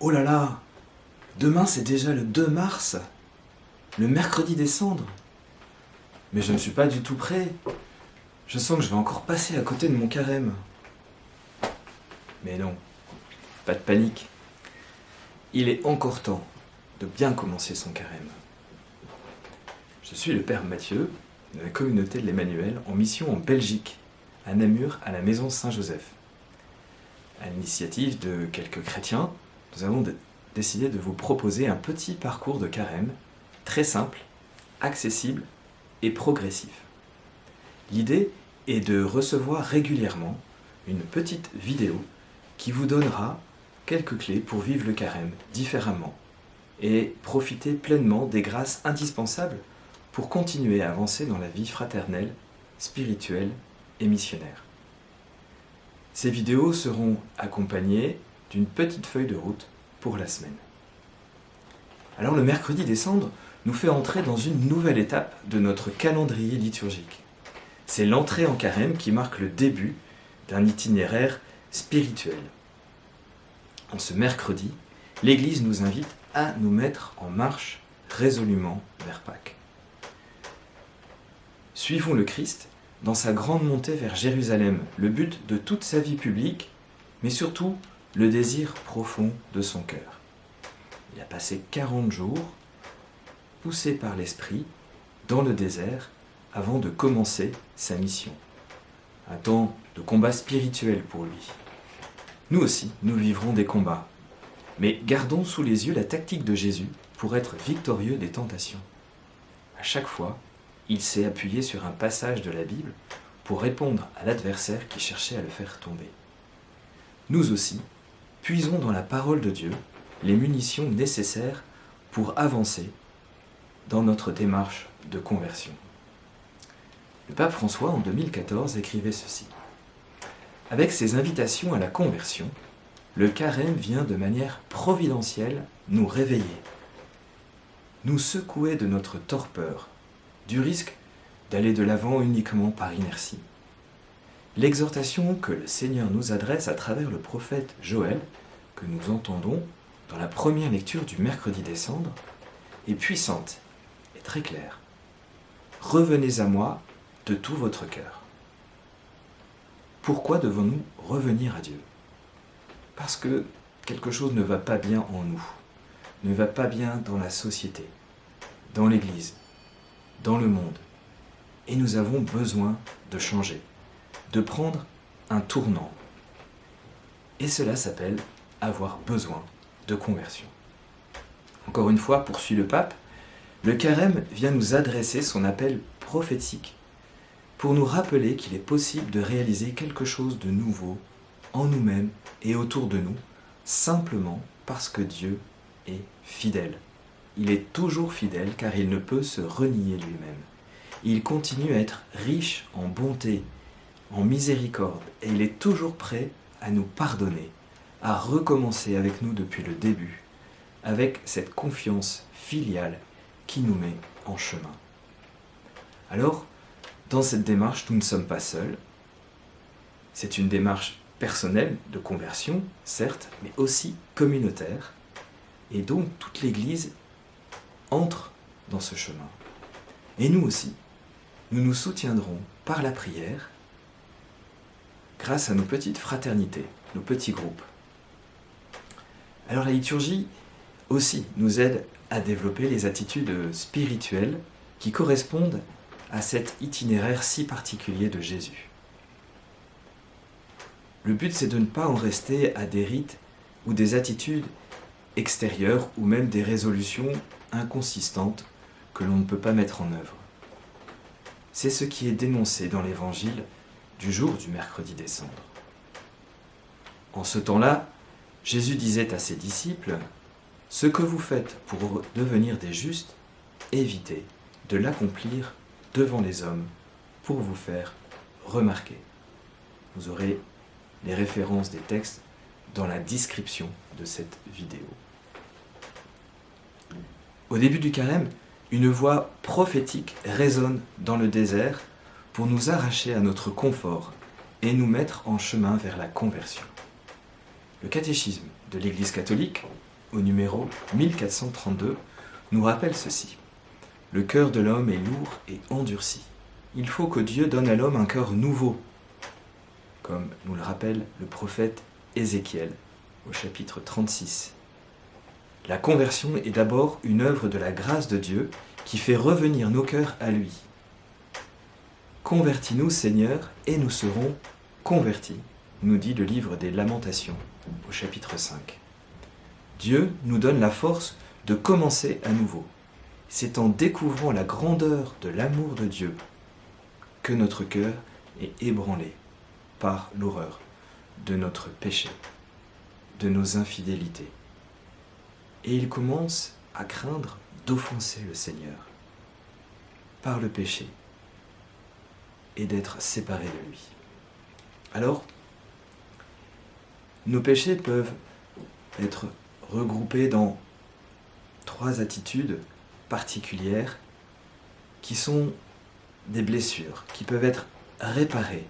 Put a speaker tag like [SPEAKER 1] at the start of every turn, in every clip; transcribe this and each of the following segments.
[SPEAKER 1] Oh là là, demain c'est déjà le 2 mars, le mercredi des cendres. Mais je ne suis pas du tout prêt. Je sens que je vais encore passer à côté de mon carême. Mais non, pas de panique. Il est encore temps de bien commencer son carême. Je suis le Père Mathieu de la communauté de l'Emmanuel en mission en Belgique, à Namur, à la maison Saint-Joseph. À l'initiative de quelques chrétiens, nous avons décidé de vous proposer un petit parcours de carême très simple, accessible et progressif. L'idée est de recevoir régulièrement une petite vidéo qui vous donnera quelques clés pour vivre le carême différemment et profiter pleinement des grâces indispensables pour continuer à avancer dans la vie fraternelle, spirituelle et missionnaire. Ces vidéos seront accompagnées d'une petite feuille de route pour la semaine. Alors le mercredi des cendres nous fait entrer dans une nouvelle étape de notre calendrier liturgique. C'est l'entrée en carême qui marque le début d'un itinéraire spirituel. En ce mercredi, l'Église nous invite à nous mettre en marche résolument vers Pâques. Suivons le Christ dans sa grande montée vers Jérusalem, le but de toute sa vie publique, mais surtout le désir profond de son cœur. Il a passé 40 jours, poussé par l'Esprit, dans le désert, avant de commencer sa mission. Un temps de combat spirituel pour lui. Nous aussi, nous vivrons des combats, mais gardons sous les yeux la tactique de Jésus pour être victorieux des tentations. À chaque fois, il s'est appuyé sur un passage de la Bible pour répondre à l'adversaire qui cherchait à le faire tomber. Nous aussi, puisons dans la parole de Dieu les munitions nécessaires pour avancer dans notre démarche de conversion. Le pape François, en 2014, écrivait ceci. Avec ses invitations à la conversion, le carême vient de manière providentielle nous réveiller, nous secouer de notre torpeur, du risque d'aller de l'avant uniquement par inertie. L'exhortation que le Seigneur nous adresse à travers le prophète Joël, que nous entendons dans la première lecture du mercredi des cendres, est puissante et très claire. Revenez à moi de tout votre cœur. Pourquoi devons-nous revenir à Dieu ? Parce que quelque chose ne va pas bien en nous, ne va pas bien dans la société, dans l'Église, dans le monde. Et nous avons besoin de changer, de prendre un tournant. Et cela s'appelle avoir besoin de conversion. Encore une fois, poursuit le pape, le carême vient nous adresser son appel prophétique pour nous rappeler qu'il est possible de réaliser quelque chose de nouveau en nous-mêmes et autour de nous, simplement parce que Dieu est fidèle. Il est toujours fidèle car il ne peut se renier lui-même. Il continue à être riche en bonté, en miséricorde, et il est toujours prêt à nous pardonner, à recommencer avec nous depuis le début, avec cette confiance filiale qui nous met en chemin. Alors, dans cette démarche, nous ne sommes pas seuls. C'est une démarche personnelle de conversion, certes, mais aussi communautaire. Et donc, toute l'Église entre dans ce chemin. Et nous aussi, nous nous soutiendrons par la prière grâce à nos petites fraternités, nos petits groupes. Alors la liturgie aussi nous aide à développer les attitudes spirituelles qui correspondent à cet itinéraire si particulier de Jésus. Le but, c'est de ne pas en rester à des rites ou des attitudes extérieures ou même des résolutions inconsistantes que l'on ne peut pas mettre en œuvre. C'est ce qui est dénoncé dans l'évangile du jour du mercredi des cendres. En ce temps-là, Jésus disait à ses disciples « Ce que vous faites pour devenir des justes, évitez de l'accomplir devant les hommes pour vous faire remarquer. » Vous aurez les références des textes dans la description de cette vidéo. Au début du carême, une voix prophétique résonne dans le désert pour nous arracher à notre confort et nous mettre en chemin vers la conversion. Le catéchisme de l'Église catholique, au numéro 1432, nous rappelle ceci. Le cœur de l'homme est lourd et endurci. Il faut que Dieu donne à l'homme un cœur nouveau, comme nous le rappelle le prophète Ézéchiel au chapitre 36. La conversion est d'abord une œuvre de la grâce de Dieu qui fait revenir nos cœurs à lui. Convertis-nous, Seigneur, et nous serons convertis, nous dit le livre des Lamentations au chapitre 5. Dieu nous donne la force de commencer à nouveau. C'est en découvrant la grandeur de l'amour de Dieu que notre cœur est ébranlé par l'horreur de notre péché, de nos infidélités. Et il commence à craindre d'offenser le Seigneur par le péché et d'être séparé de lui. Alors, nos péchés peuvent être regroupés dans 3 attitudes particulières qui sont des blessures, qui peuvent être réparées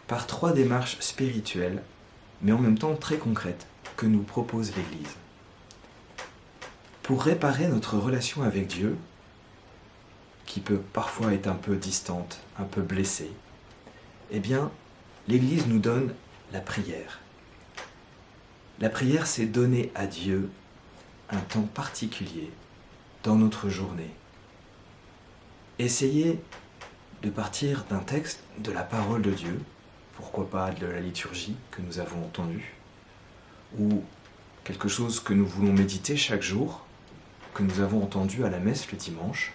[SPEAKER 1] par 3 démarches spirituelles, mais en même temps très concrètes, que nous propose l'Église. Pour réparer notre relation avec Dieu, qui peut parfois être un peu distante, un peu blessée, eh bien, l'Église nous donne la prière. La prière, c'est donner à Dieu un temps particulier dans notre journée. Essayez de partir d'un texte de la parole de Dieu, pourquoi pas de la liturgie que nous avons entendue, ou quelque chose que nous voulons méditer chaque jour, que nous avons entendu à la messe le dimanche,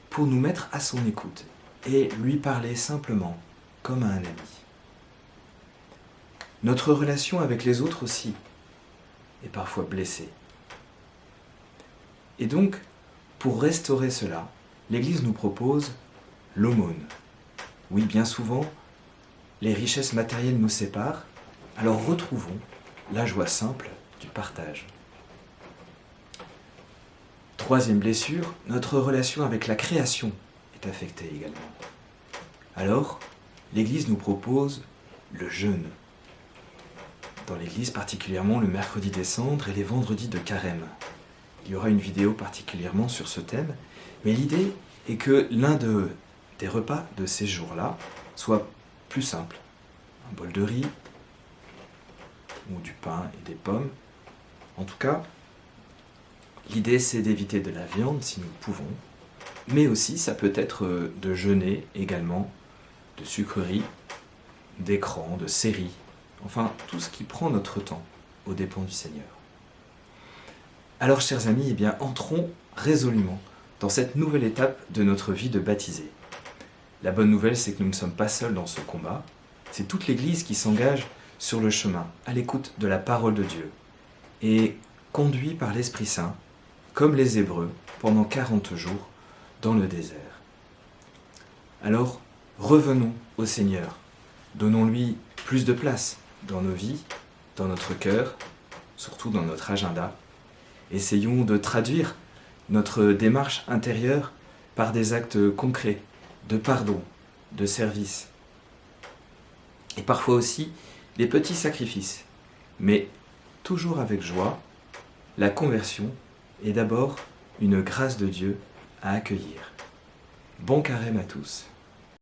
[SPEAKER 1] pour nous mettre à son écoute et lui parler simplement comme à un ami. Notre relation avec les autres aussi est parfois blessée. Et donc, pour restaurer cela, l'Église nous propose l'aumône. Oui, bien souvent, les richesses matérielles nous séparent, alors retrouvons la joie simple du partage. 3e blessure, notre relation avec la création est affectée également. Alors, l'Église nous propose le jeûne. Dans l'Église, particulièrement le mercredi des cendres et les vendredis de carême. Il y aura une vidéo particulièrement sur ce thème, mais l'idée est que l'un des repas de ces jours-là soit plus simple. Un bol de riz, ou du pain et des pommes. En tout cas, l'idée c'est d'éviter de la viande si nous le pouvons, mais aussi ça peut être de jeûner également de sucreries, d'écrans, de séries, enfin tout ce qui prend notre temps aux dépens du Seigneur. Alors chers amis, eh bien entrons résolument dans cette nouvelle étape de notre vie de baptisé. La bonne nouvelle, c'est que nous ne sommes pas seuls dans ce combat, c'est toute l'Église qui s'engage sur le chemin, à l'écoute de la parole de Dieu, et conduit par l'Esprit Saint, comme les Hébreux, pendant 40 jours dans le désert. Alors, revenons au Seigneur, donnons-lui plus de place dans nos vies, dans notre cœur, surtout dans notre agenda. Essayons de traduire notre démarche intérieure par des actes concrets, de pardon, de service. Et parfois aussi des petits sacrifices, mais toujours avec joie. La conversion est d'abord une grâce de Dieu à accueillir. Bon carême à tous.